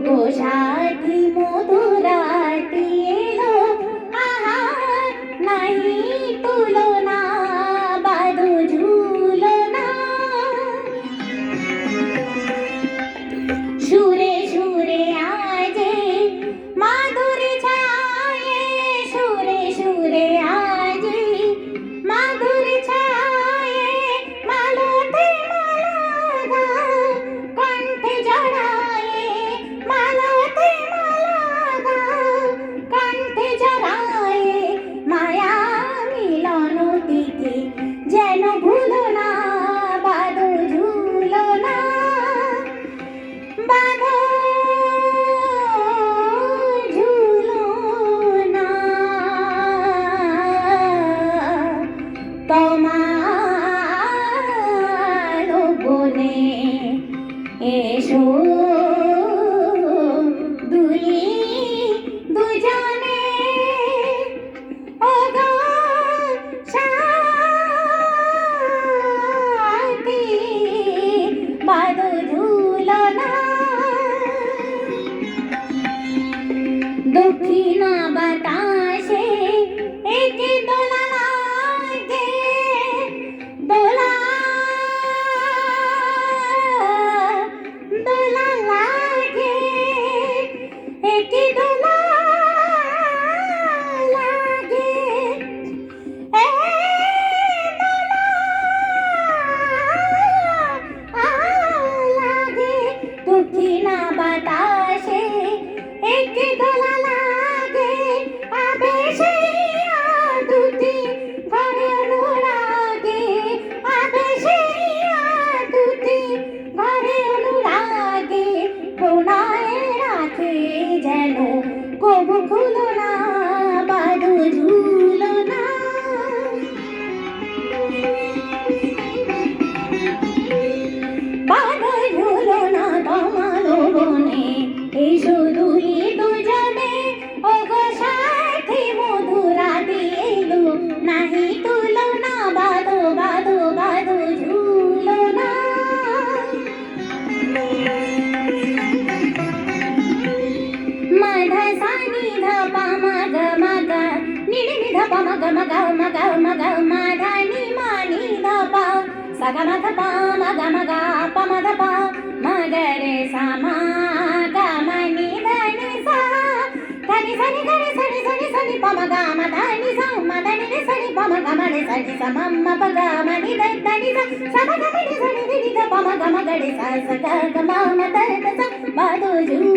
গো সাথী মধুরাটি এলো, আহা নাহি তুলনা, বাঁধো ঝুলনা। সুরে সুরে আজে মাধুর ছায়ে, সুরে সুরে আজে মাধুর ছায়ে, মালতে মালা কণ্ঠে জড়ায়ে, মালতে মালা কণ্ঠে জড়ায়ে, মায়া মিলন তিথি যেন ভুলো না, বাঁধো ঝুলনা, বাঁধো ঝুলনা। তোমার বনে এসো দুলি দুজনে, ওগো সাথী বাঁধো ঝুলনা। দক্ষিণা বাতাসে একে দোলা লাগে, দোলা দোলা লাগে, একে দোলা লাগে, এ দোলা লাগে। দক্ষিণা বাতাসে একে দোলা লাগে, আবেশে দুটি ঘরে অনুরাগে, আবেশে দুটি ঘরে অনুরাগে, প্রণয়ে রাখে যেন কবু খুলো না, বাঁধো ঝুলনা। বাঁধো ঝুলনা তোমার বনে এসো দুলি দুজনে, ওগো সাথী মধুরাটি এলো, নাহি তুলনা, বাঁধো বাঁধো বাঁধো ঝুলনা। মাধা সা নি ধা পা মা গা মা গা, নি নি নি ধা পা মা গা মা গা মা গা মা গা, মাধা নি মা নি ধা পা, সা গা মা ধা পা মা গা মা গা, পা মা ধা পা, মা গা রে সা মা গা মা নি ধা নি সা, ধা নি সা নি গা রে সা নি সা নি সা নি পা মা গা মা ধা নি সা, মা ধা নি রে সা নি পা মা গা মা রে সা নি সা, মা মা পা গা মা নি ধা ধা নি সা, সা মা গা মা নি সা নি ধা নি ধা পা মা গা মা গা রে সা, সা গা গা মা মা ধা ধা সা, বাঁধো ঝুলনা।